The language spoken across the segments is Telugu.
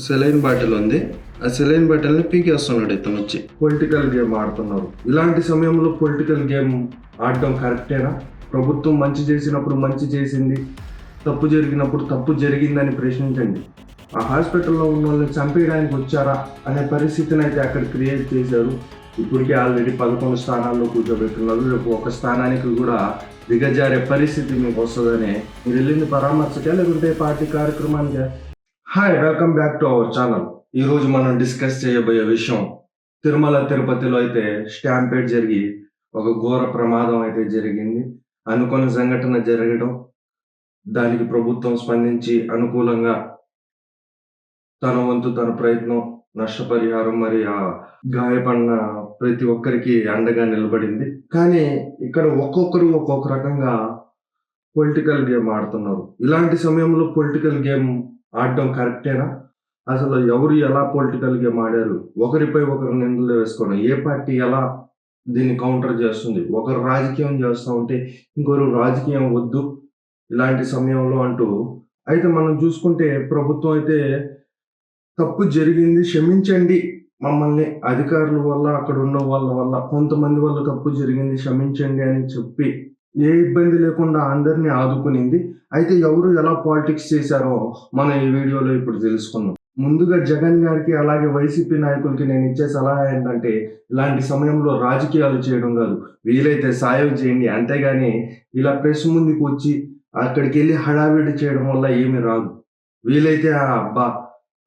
సెలైన్ బాటిల్ ఉంది. ఆ సెలైన్ బాటిల్ని పీకేస్తున్నాడు ఇతను వచ్చి. పొలిటికల్ గేమ్ ఆడుతున్నారు. ఇలాంటి సమయంలో పొలిటికల్ గేమ్ ఆడటం కరెక్టేనా? ప్రభుత్వం మంచి చేసినప్పుడు మంచి చేసింది, తప్పు జరిగినప్పుడు తప్పు జరిగిందని ప్రశ్నించండి. ఆ హాస్పిటల్లో ఉన్న వాళ్ళని చంపేయడానికి వచ్చారా అనే పరిస్థితిని అయితే అక్కడ క్రియేట్ చేశారు. ఇప్పటికే ఆల్రెడీ 11 స్థానాల్లో కూర్చోబెట్టున్నారు. రేపు ఒక స్థానానికి కూడా దిగజారే పరిస్థితి మీకు వస్తుందని. మీరు వెళ్ళింది పరామర్శకే లేకుంటే పార్టీ కార్యక్రమానికే? Hi, welcome back to our channel. ఈరోజు మనం డిస్కస్ చేయబోయే విషయం, తిరుమల తిరుపతిలో అయితే స్టాంపేడ్ జరిగి ఒక ఘోర ప్రమాదం అయితే జరిగింది. అనుకోని సంఘటన జరగడం, దానికి ప్రభుత్వం స్పందించి అనుకూలంగా తన వంతు తన ప్రయత్నం, నష్టపరిహారం మరి ఆ గాయపడిన ప్రతి ఒక్కరికి అండగా నిలబడింది. కానీ ఇక్కడ ఒక్కొక్కరు ఒక్కొక్క రకంగా పొలిటికల్ గేమ్ ఆడుతున్నారు. ఇలాంటి సమయంలో పొలిటికల్ గేమ్ ఆడడం కరెక్టేనా? అసలు ఎవరు ఎలా పొలిటికల్ గేమ్ ఆడారు? ఒకరిపై ఒకరు నిందలు వేసుకోవడం, ఏ పార్టీ ఎలా దీన్ని కౌంటర్ చేస్తుంది? ఒకరు రాజకీయం చేస్తూ ఉంటే ఇంకొకరు రాజకీయం వద్దు ఇలాంటి సమయంలో అంటూ. అయితే మనం చూసుకుంటే ప్రభుత్వం అయితే తప్పు జరిగింది, క్షమించండి మమ్మల్ని, అధికారుల వల్ల అక్కడ ఉన్న వాళ్ళ వల్ల కొంతమంది వల్ల తప్పు జరిగింది, క్షమించండి అని చెప్పి ఏ ఇబ్బంది లేకుండా అందరినీ ఆదుకునింది. అయితే ఎవరు ఎలా పాలిటిక్స్ చేశారో మనం ఈ వీడియోలో ఇప్పుడు తెలుసుకుందాం. ముందుగా జగన్ గారికి అలాగే వైసీపీ నాయకులకి నేను ఇచ్చే సలహా ఏంటంటే, ఇలాంటి సమయంలో రాజకీయాలు చేయడం కాదు, వీలైతే సాయం చేయండి. అంతేగాని ఇలా ప్రెస్ ముందుకు వచ్చి అక్కడికి వెళ్ళి హడావిడి చేయడం వల్ల ఏమి రాదు. వీలైతే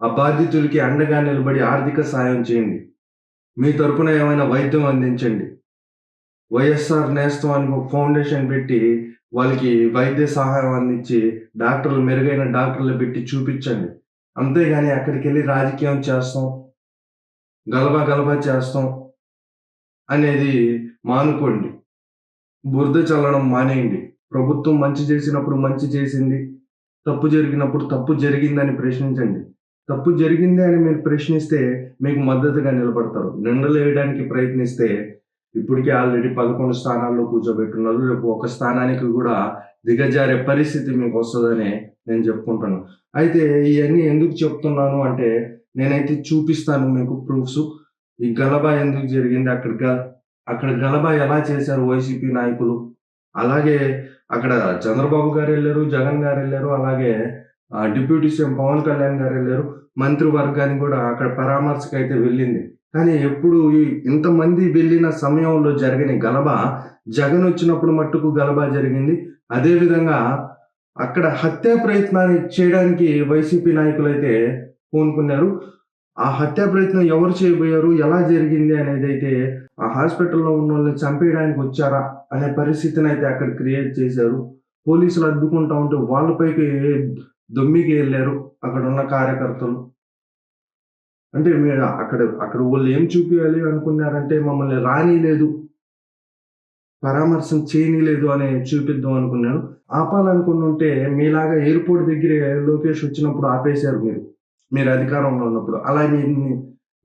ఆ బాధితులకి అండగా నిలబడి ఆర్థిక సాయం చేయండి. మీ తరపున ఏమైనా వైద్యం అందించండి. వైఎస్ఆర్ నేస్తం అని ఒక ఫౌండేషన్ పెట్టి వాళ్ళకి వైద్య సహాయం అందించి డాక్టర్లు, మెరుగైన డాక్టర్లు పెట్టి చూపించండి. అంతేగాని అక్కడికి వెళ్ళి రాజకీయం చేస్తాం, గలబా చేస్తాం అనేది మానుకోండి. బురద చల్లడం మానేయండి. ప్రభుత్వం మంచి చేసినప్పుడు మంచి చేసింది, తప్పు జరిగినప్పుడు తప్పు జరిగిందని ప్రశ్నించండి. తప్పు జరిగింది అని మీరు ప్రశ్నిస్తే మీకు మద్దతుగా నిలబడతారు. నిందలు వేయడానికి ప్రయత్నిస్తే ఇప్పటికే ఆల్రెడీ 11 స్థానాల్లో కూర్చోబెట్టున్నారు. రేపు ఒక స్థానానికి కూడా దిగజారే పరిస్థితి మీకు వస్తుందని నేను చెప్పుకుంటాను. అయితే ఇవన్నీ ఎందుకు చెప్తున్నాను అంటే, నేనైతే చూపిస్తాను మీకు ప్రూఫ్స్. ఈ గలబా ఎందుకు జరిగింది, అక్కడ గలబా ఎలా చేశారు వైసీపీ నాయకులు, అలాగే అక్కడ చంద్రబాబు గారు వెళ్ళారు, జగన్ గారు వెళ్ళారు, అలాగే డిప్యూటీ సీఎం పవన్ కళ్యాణ్ గారు వెళ్ళారు. మంత్రివర్గాన్ని కూడా అక్కడ పరామర్శకు అయితే వెళ్ళింది. కానీ ఎప్పుడు ఇంతమంది వెళ్ళిన సమయంలో జరగని గలబా జగన్ వచ్చినప్పుడు మట్టుకు గలబా జరిగింది. అదేవిధంగా అక్కడ హత్యా ప్రయత్నాన్ని చేయడానికి వైసీపీ నాయకులు అయితే పూనుకున్నారు. ఆ హత్యా ప్రయత్నం ఎవరు చేయబోయారు, ఎలా జరిగింది అనేది అయితే ఆ హాస్పిటల్లో ఉన్న వాళ్ళని చంపేయడానికి వచ్చారా అనే పరిస్థితిని అయితే అక్కడ క్రియేట్ చేశారు. పోలీసులు అడ్డుకుంటా ఉంటే వాళ్ళపైకి దొమ్మికి వెళ్ళారు అక్కడ ఉన్న కార్యకర్తలు. అంటే మీరు అక్కడ వాళ్ళు ఏం చూపించాలి అనుకున్నారంటే, మమ్మల్ని రానిలేదు, పరామర్శం చేయనిలేదు అని చూపిద్దాం అనుకున్నారు. ఆపాలనుకుని ఉంటే మీలాగా ఎయిర్పోర్ట్ దగ్గరే లోకేష్ వచ్చినప్పుడు ఆపేశారు. మీరు అధికారంలో ఉన్నప్పుడు అలా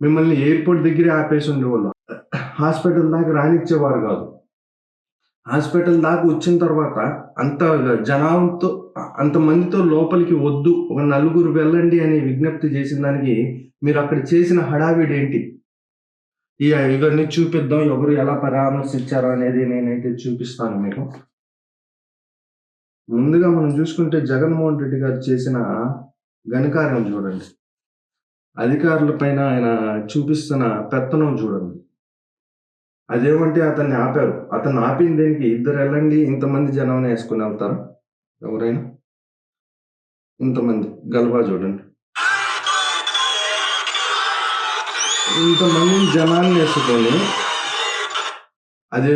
మిమ్మల్ని ఎయిర్పోర్ట్ దగ్గరే ఆపేసి ఉండేవాళ్ళు. హాస్పిటల్ దాకా రానిచ్చేవారు కాదు. హాస్పిటల్ దాకా వచ్చిన తర్వాత అంతమందితో లోపలికి వద్దు, ఒక నలుగురు వెళ్ళండి అని విజ్ఞప్తి చేసిన దానికి మీరు అక్కడ చేసిన హడావిడి ఏంటి? ఇవన్నీ చూపిద్దాం, ఎవరు ఎలా పరామర్శించారో అనేది నేనైతే చూపిస్తాను మీకు. ముందుగా మనం చూసుకుంటే జగన్మోహన్ రెడ్డి గారు చేసిన ఘనకార్యం చూడండి. అధికారుల పైన ఆయన చూపిస్తున్న పెత్తనం చూడండి. అదేమంటే అతన్ని ఆపారు. అతను ఆపిన దేనికి? ఇద్దరు వెళ్ళండి, ఇంతమంది జనం వేసుకుని వెళ్తారు ఎవరైనా? ఇంతమంది గల్బా చూడండి, ఇంతమంది జనాన్ని వేసుకొని అదే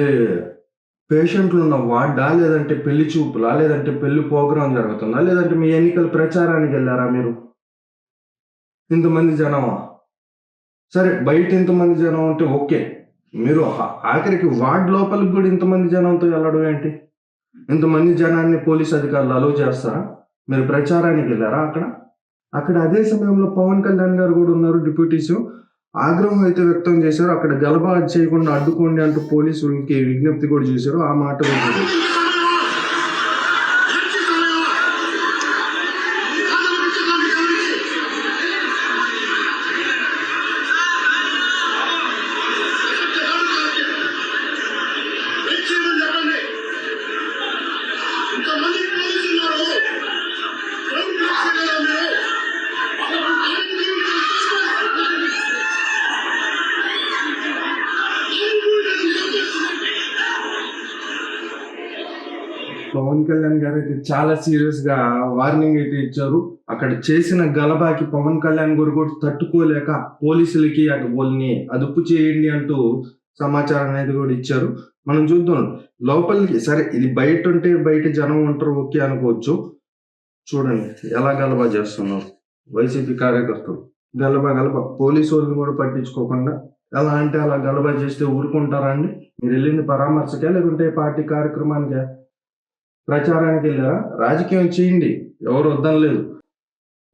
పేషెంట్లు ఉన్న వార్డా, లేదంటే పెళ్లి చూపులా, లేదంటే పెళ్లి ప్రోగ్రాం జరుగుతుందా, లేదంటే మీ ఎన్నికల ప్రచారానికి వెళ్ళారా మీరు? ఇంతమంది జనమా? సరే, బయట ఇంతమంది జనం అంటే ఓకే, మీరు ఆఖరికి వార్డ్ లోపలికి కూడా ఇంతమంది జనంతో వెళ్ళడం ఏంటి? ఇంతమంది జనాన్ని పోలీస్ అధికారులు అలో చేస్తారా? మీరు ప్రచారానికి వెళ్ళారా అక్కడ అదే సమయంలో పవన్ కళ్యాణ్ గారు కూడా ఉన్నారు, డిప్యూటీస్. ఆగ్రహం అయితే వ్యక్తం చేశారు. అక్కడ గలబా చేయకుండా అడ్డుకోండి అంటూ పోలీసులకి విజ్ఞప్తి కూడా చేశారు. ఆ మాట పవన్ కళ్యాణ్ గారు అయితే చాలా సీరియస్ గా వార్నింగ్ అయితే ఇచ్చారు. అక్కడ చేసిన గలబాకి పవన్ కళ్యాణ్ గారు కూడా తట్టుకోలేక పోలీసులకి వాళ్ళని అదుపు చేయండి అంటూ సమాచారం అనేది కూడా ఇచ్చారు. మనం చూద్దాం లోపలికి. సరే ఇది బయట ఉంటే బయట జనం ఉంటారు ఓకే అనుకోవచ్చు. చూడండి ఎలా గలబా చేస్తున్నారు వైసీపీ కార్యకర్తలు. గలబా పోలీసు వాళ్ళని కూడా పట్టించుకోకుండా ఎలా అంటే అలా గలబా చేస్తే ఊరుకుంటారా అండి? మీరు వెళ్ళింది పరామర్శకే లేకుంటే పార్టీ కార్యక్రమానికే, ప్రచారానికి వెళ్ళారా? రాజకీయం చేయండి, ఎవరు వద్దనలేదు.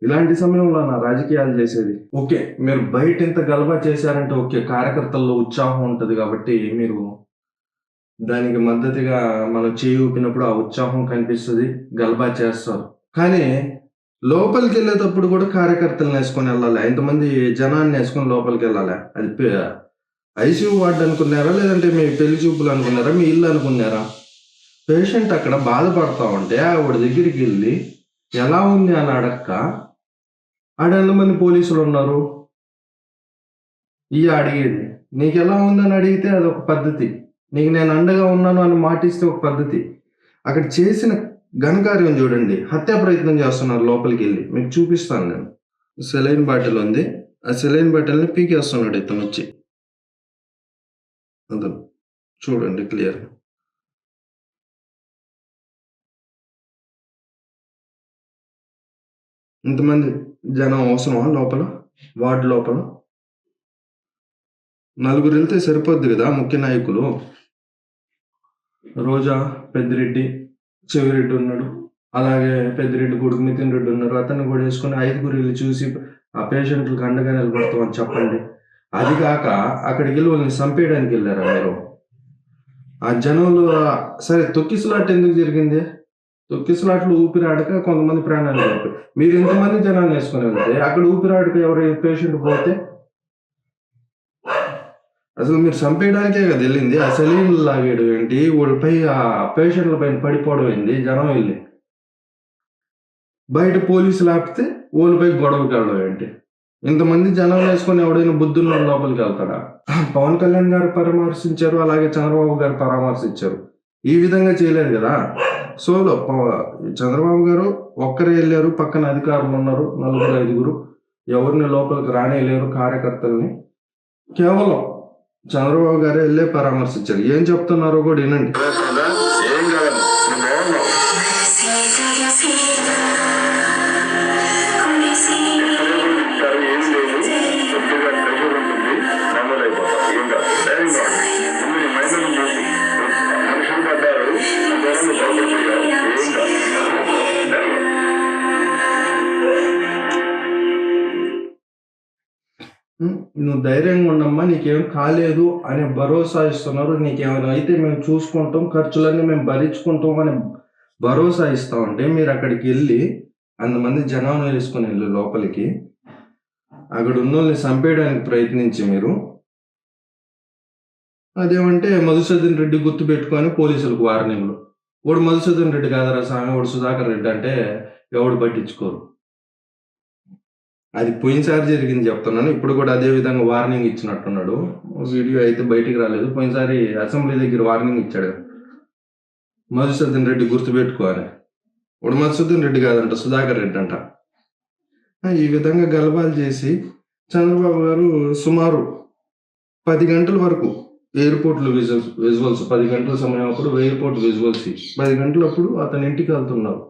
ఇలాంటి సమయంలో నా రాజకీయాలు చేసేది ఓకే. మీరు బయట ఇంత గలబా చేశారంటే ఓకే, కార్యకర్తల్లో ఉత్సాహం ఉంటుంది కాబట్టి మీరు దానికి మద్దతుగా మనం చేయి ఊపినప్పుడు ఆ ఉత్సాహం కనిపిస్తుంది, గలబా చేస్తారు. కానీ లోపలికి వెళ్ళేటప్పుడు కూడా కార్యకర్తలను వేసుకొని వెళ్ళాలి, ఇంతమంది జనాన్ని వేసుకొని లోపలికి వెళ్ళాలి. అది ఐసీయూ వార్డు అనుకున్నారా లేదంటే మీ పెళ్లి చూపులు అనుకున్నారా, మీ ఇల్లు అనుకున్నారా? పేషెంట్ అక్కడ బాధపడతా ఉంటే ఆవిడ దగ్గరికి వెళ్ళి ఎలా ఉంది అని అడక్క ఆడెంతమంది పోలీసులు ఉన్నారు అడిగేది. నీకు ఎలా ఉందని అడిగితే అదొక పద్ధతి, నీకు నేను అండగా ఉన్నాను అని మాటిస్తే ఒక పద్ధతి. అక్కడ చేసిన ఘనకార్యం చూడండి, హత్యా ప్రయత్నం చేస్తున్నారు లోపలికి వెళ్ళి. మీకు చూపిస్తాను నేను. సెలైన్ బాటిల్ ఉంది, ఆ సెలైన్ బాటిల్ని పీకేస్తున్నాడు ఇతను వచ్చి. అతను చూడండి క్లియర్. ఇంతమంది జనం అవసరమా లోపల? వార్డు లోపల నలుగురు వెళ్తే సరిపోద్ది కదా. ముఖ్య నాయకులు రోజా, పెద్దిరెడ్డి, చెవిరెడ్డి ఉన్నాడు, అలాగే పెద్దిరెడ్డి కొడుకు నితిన్ రెడ్డి ఉన్నారు. అతన్ని కూడా వేసుకుని 5గురు వెళ్ళి చూసి ఆ పేషెంట్లకు అండగా నిలబడతామని చెప్పండి. అది కాక అక్కడికి వెళ్ళి వాళ్ళని చంపేయడానికి వెళ్ళారా మీరు? ఆ జనంలో సరే తొక్కిసలాట ఎందుకు జరిగింది? తొక్కిసలాట్లు ఊపిరాడక కొంతమంది ప్రాణాలు చనిపోయి, మీరు ఎంతమంది జనాన్ని వేసుకుని వెళ్తే అక్కడ ఊపిరాడక ఎవరైనా పేషెంట్ పోతే అసలు మీరు చంపేయడానికే కదా వెళ్ళింది. ఆ సెలీన్లు లాగేయడం ఏంటి, వాళ్ళపై ఆ పేషెంట్ల పైన పడిపోవడం ఏంటి? జనం వెళ్ళి బయట పోలీసులు ఆపితే వాళ్ళపై గొడవకి వెళ్ళడం ఏంటి? ఇంతమంది జనం వేసుకొని ఎవడైనా బుద్ధున్న లోపలికి వెళ్తాడా? పవన్ కళ్యాణ్ గారు పరామర్శించారు, అలాగే చంద్రబాబు గారు పరామర్శించారు. ఈ విధంగా చేయలేదు కదా. సోలో చంద్రబాబు గారు ఒక్కరే వెళ్ళారు, పక్కన అధికారులు ఉన్నారు 4-5గురు, ఎవరిని లోపలికి రానేలేరు కార్యకర్తల్ని. కేవలం చంద్రబాబు గారే వెళ్ళే పరామర్శించారు. ఏం చెప్తున్నారో కూడా వినండి. ఏం కాదు నువ్వు ధైర్యంగా ఉండమ్మా, నీకేం కాలేదు అనే భరోసా ఇస్తున్నారు. నీకేమైనా అయితే మేము చూసుకుంటాం, ఖర్చులన్నీ మేము భరించుకుంటాం అని భరోసా ఇస్తా ఉంటే మీరు అక్కడికి వెళ్ళి అంతమంది జనాన్ని వేసుకొని వెళ్ళి లోపలికి అక్కడ ఉన్న వాళ్ళని చంపేయడానికి ప్రయత్నించి మీరు అదేమంటే మధుసూదన్ రెడ్డి గుర్తు పెట్టుకొని పోలీసులకు వార్నింగ్లు. వాడు మధుసూదన్ రెడ్డి కాదరా స్వామి, వాడు సుధాకర్ రెడ్డి అంటే ఎవడు పట్టించుకోరు. అది పోయినసారి జరిగింది చెప్తున్నాను, ఇప్పుడు కూడా అదే విధంగా వార్నింగ్ ఇచ్చినట్టున్నాడు. వీడియో అయితే బయటికి రాలేదు. పోయినసారి అసెంబ్లీ దగ్గర వార్నింగ్ ఇచ్చాడు, మధుసూదన్ రెడ్డి గుర్తుపెట్టుకోవాలి. వాడు మధుసూదన్ రెడ్డి కాదంట, సుధాకర్ రెడ్డి అంట. ఈ విధంగా గలబాలు చేసి చంద్రబాబు గారు సుమారు 10 గంటల వరకు ఎయిర్పోర్ట్లో విజువల్స్ 10 గంటల సమయం అప్పుడు ఎయిర్పోర్ట్ విజువల్స్ 10 గంటలప్పుడు అతని ఇంటికి వెళ్తున్నారు.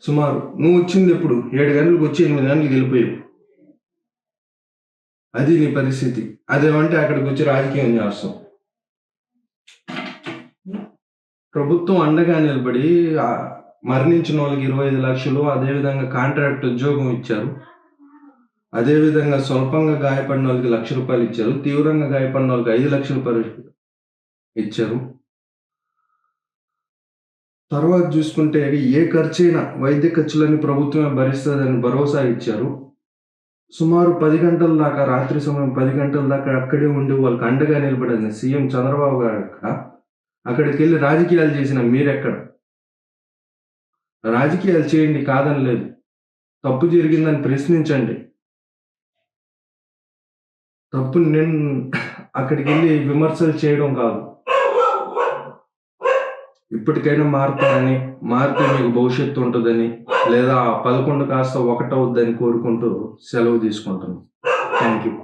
సుమారు నువ్వు వచ్చింది ఎప్పుడు 7 గంటలకు వచ్చి 8 గంటలకు వెళ్ళిపోయావు. అది నీ పరిస్థితి. అదేమంటే అక్కడికి వచ్చి రాజకీయం చేస్తాం. ప్రభుత్వం అండగా నిలబడి మరణించిన వాళ్ళకి 25 లక్షలు, అదేవిధంగా కాంట్రాక్ట్ ఉద్యోగం ఇచ్చారు, అదేవిధంగా స్వల్పంగా గాయపడిన వాళ్ళకి ₹1,00,000 ఇచ్చారు, తీవ్రంగా గాయపడిన వాళ్ళకి 5 లక్షలు ఇచ్చారు. తర్వాత చూసుకుంటే ఏ ఖర్చైనా వైద్య ఖర్చులని ప్రభుత్వమే భరిస్తుందని భరోసా ఇచ్చారు. సుమారు 10 గంటల దాకా, రాత్రి సమయం 10 గంటల దాకా అక్కడే ఉండి వాళ్ళకి అండగా నిలబడింది సీఎం చంద్రబాబు గారు. అక్కడికి వెళ్ళి రాజకీయాలు చేసిన మీరెక్కడ? రాజకీయాలు చేయండి, కాదని లేదు. తప్పు జరిగిందని ప్రశ్నించండి. తప్పు నేను అక్కడికి వెళ్ళి విమర్శలు చేయడం కాదు. ఇప్పటికైనా మారుతారని, మారితే మీకు భవిష్యత్తు ఉంటుందని, లేదా 11 కాస్త 1 అవుద్దని కోరుకుంటూ సెలవు తీసుకుంటున్నాను. Thank you.